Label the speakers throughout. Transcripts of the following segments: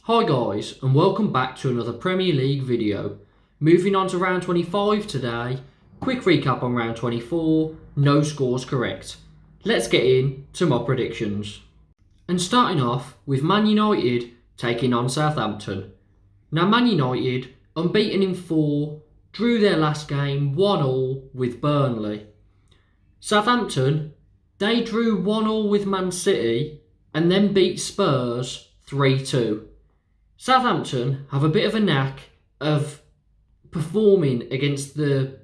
Speaker 1: Hi guys, and welcome back to another Premier League video. Moving on to round 25 today. Quick recap on round 24, no scores correct. Let's get into my predictions. And starting off with Man United taking on Southampton. Now Man United, unbeaten in 4, drew their last game 1-1 with Burnley. Southampton, they drew 1-1 with Man City and then beat Spurs 3-2. Southampton have a bit of a knack of performing against the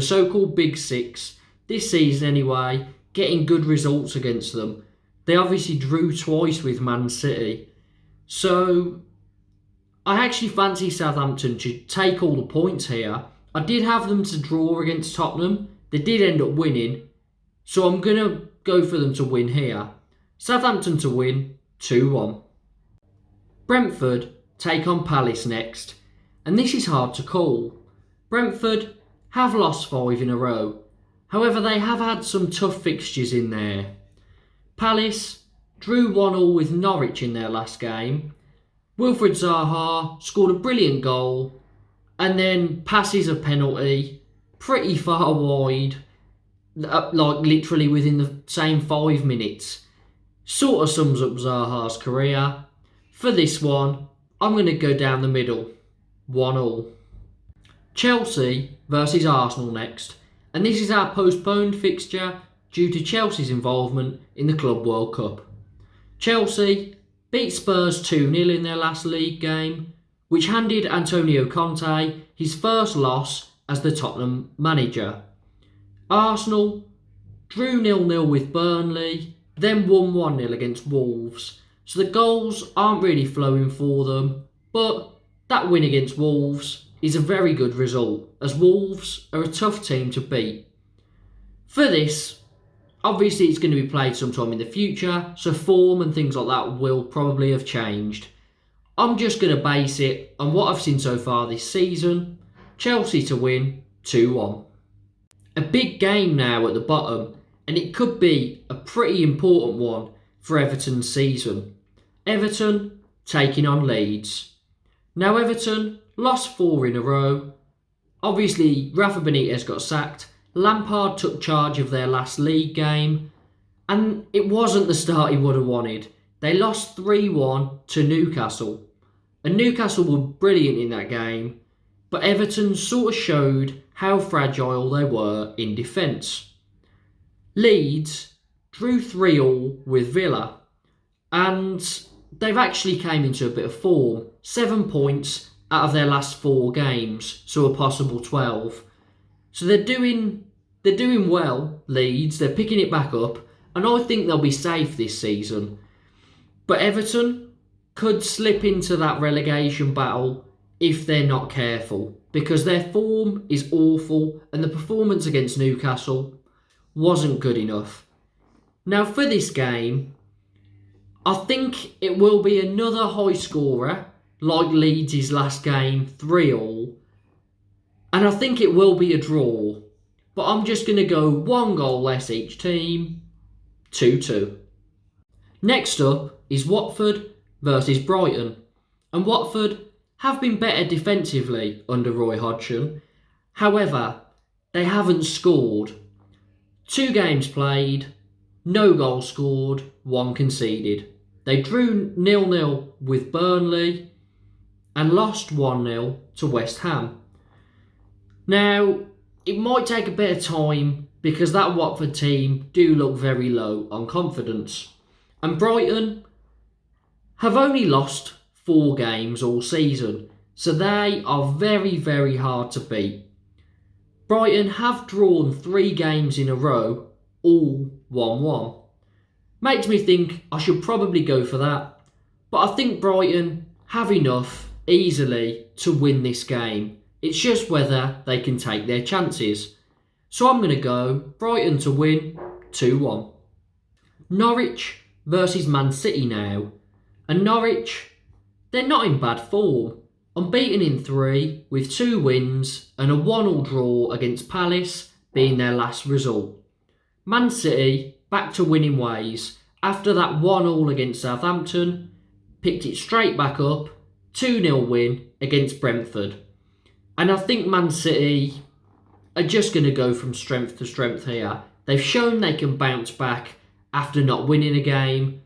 Speaker 1: so-called Big Six this season anyway, getting good results against them. They obviously drew twice with Man City. So I actually fancy Southampton to take all the points here. I did have them to draw against Tottenham. They did end up winning. So I'm going to go for them to win here. Southampton to win 2-1. Brentford take on Palace next, and this is hard to call. Brentford have lost 5 in a row, however they have had some tough fixtures in there. Palace drew 1-1 with Norwich in their last game. Wilfried Zaha scored a brilliant goal and then passes a penalty pretty far wide, like literally within the same 5 minutes. Sort of sums up Zaha's career. For this one, I'm going to go down the middle, 1-1. Chelsea versus Arsenal next, and this is our postponed fixture due to Chelsea's involvement in the Club World Cup. Chelsea beat Spurs 2-0 in their last league game, which handed Antonio Conte his first loss as the Tottenham manager. Arsenal drew 0-0 with Burnley, then won 1-0 against Wolves. So the goals aren't really flowing for them, but that win against Wolves is a very good result, as Wolves are a tough team to beat. For this, obviously it's going to be played sometime in the future, so form and things like that will probably have changed. I'm just going to base it on what I've seen so far this season. Chelsea to win 2-1. A big game now at the bottom, and it could be a pretty important one for Everton's season. Everton taking on Leeds. Now Everton lost 4 in a row. Obviously Rafa Benitez got sacked. Lampard took charge of their last league game, and it wasn't the start he would have wanted. They lost 3-1 to Newcastle. And Newcastle were brilliant in that game, but Everton sort of showed how fragile they were in defence. Leeds drew 3-3 with Villa, and they've actually came into a bit of form. 7 points out of their last 4 games, so a possible 12. So they're doing well, Leeds. They're picking it back up, and I think they'll be safe this season. But Everton could slip into that relegation battle if they're not careful, because their form is awful, and the performance against Newcastle wasn't good enough. Now for this game, I think it will be another high scorer, like Leeds' last game, 3-3. And I think it will be a draw. But I'm just going to go 1 goal less each team, 2-2. Next up is Watford versus Brighton. And Watford have been better defensively under Roy Hodgson. However, they haven't scored. 2 games played, no goals scored, 1 conceded. They drew 0-0 with Burnley and lost 1-0 to West Ham. Now, it might take a bit of time because that Watford team do look very low on confidence. And Brighton have only lost 4 games all season, so they are very, very hard to beat. Brighton have drawn 3 games in a row, all 1-1. Makes me think I should probably go for that. But I think Brighton have enough easily to win this game. It's just whether they can take their chances. So I'm going to go Brighton to win 2-1. Norwich versus Man City now. And Norwich, they're not in bad form. Unbeaten in 3 with 2 wins and a 1-1 draw against Palace being their last result. Man City back to winning ways after that 1-1 against Southampton, picked it straight back up, 2-0 win against Brentford. And I think Man City are just going to go from strength to strength here. They've shown they can bounce back after not winning a game.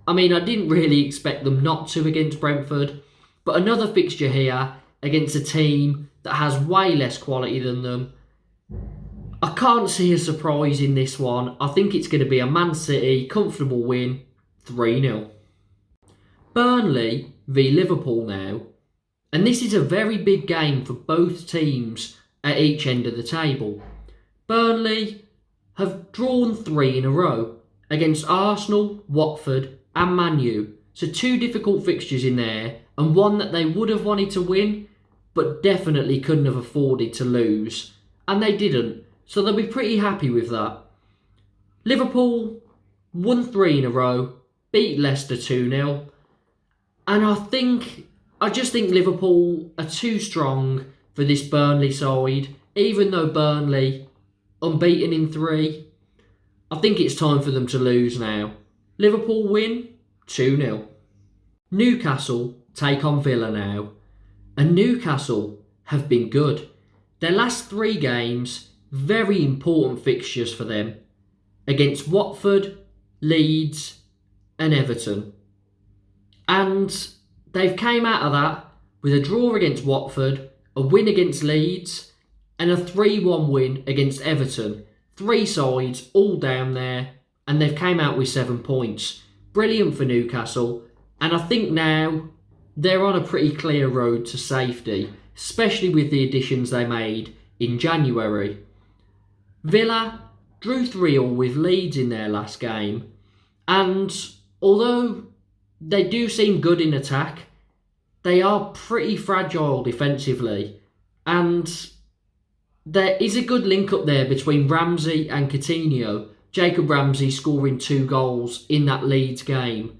Speaker 1: I mean, I didn't really expect them not to against Brentford, but another fixture here against a team that has way less quality than them. I can't see a surprise in this one. I think it's going to be a Man City comfortable win, 3-0. Burnley v Liverpool now. And this is a very big game for both teams at each end of the table. Burnley have drawn 3 in a row against Arsenal, Watford and Man Utd. So 2 difficult fixtures in there and one that they would have wanted to win but definitely couldn't have afforded to lose. And they didn't. So they'll be pretty happy with that. Liverpool won 3 in a row, beat Leicester 2-0. And I just think Liverpool are too strong for this Burnley side. Even though Burnley unbeaten in 3, I think it's time for them to lose now. Liverpool win 2-0. Newcastle take on Villa now. And Newcastle have been good. Their last 3 games, very important fixtures for them. Against Watford, Leeds and Everton. And they've came out of that with a draw against Watford, a win against Leeds and a 3-1 win against Everton. 3 sides all down there and they've came out with 7 points. Brilliant for Newcastle, and I think now they're on a pretty clear road to safety, especially with the additions they made in January. Villa drew 3-3 with Leeds in their last game, and although they do seem good in attack, they are pretty fragile defensively, and there is a good link up there between Ramsey and Coutinho. Jacob Ramsey scoring 2 goals in that Leeds game.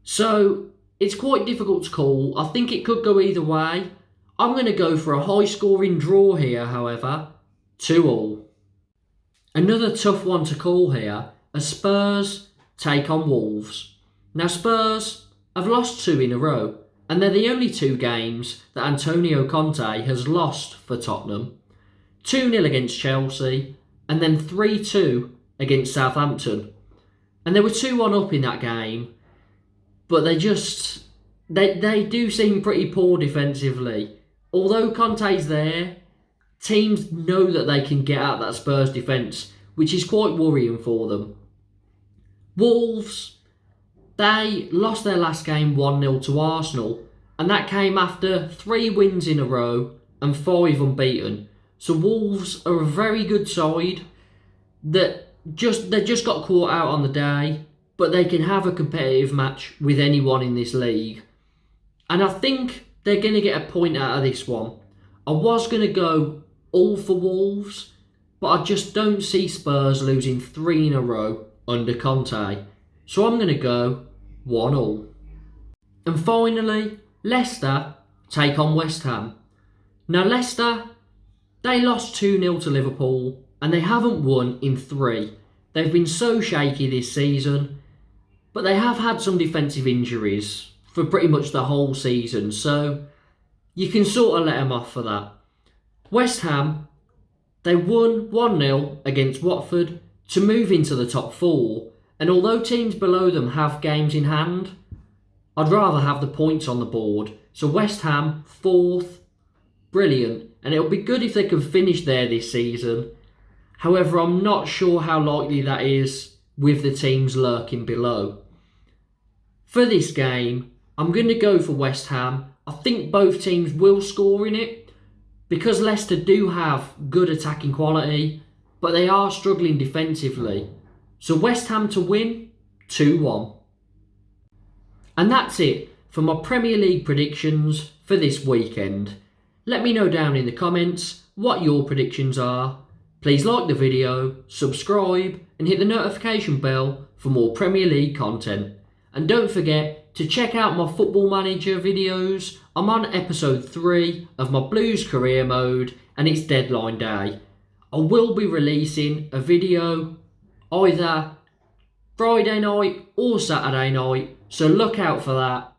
Speaker 1: So it's quite difficult to call. I think it could go either way. I'm going to go for a high scoring draw here, however, 2-2. Another tough one to call here as Spurs take on Wolves. Now Spurs have lost 2 in a row and they're the only 2 games that Antonio Conte has lost for Tottenham. 2-0 against Chelsea and then 3-2 against Southampton. And they were 2-1 up in that game, but they do seem pretty poor defensively. Although Conte's there, teams know that they can get out that Spurs defence, which is quite worrying for them. Wolves, they lost their last game 1-0 to Arsenal, and that came after 3 wins in a row and 5 unbeaten. So Wolves are a very good side that they just got caught out on the day, but they can have a competitive match with anyone in this league. And I think they're going to get a point out of this one. I was going to go all for Wolves, but I just don't see Spurs losing 3 in a row under Conte. So I'm going to go 1-1. And finally, Leicester take on West Ham. Now Leicester, they lost 2-0 to Liverpool and they haven't won in 3. They've been so shaky this season, but they have had some defensive injuries for pretty much the whole season, so you can sort of let them off for that. West Ham, they won 1-0 against Watford to move into the top 4, and although teams below them have games in hand, I'd rather have the points on the board. So West Ham, 4th, brilliant, and it'll be good if they can finish there this season. However, I'm not sure how likely that is with the teams lurking below. For this game, I'm going to go for West Ham. I think both teams will score in it because Leicester do have good attacking quality, but they are struggling defensively. So West Ham to win, 2-1. And that's it for my Premier League predictions for this weekend. Let me know down in the comments what your predictions are. Please like the video, subscribe and hit the notification bell for more Premier League content. And don't forget to check out my Football Manager videos. I'm on episode 3 of my Blues career mode and it's deadline day. I will be releasing a video either Friday night or Saturday night So look out for that.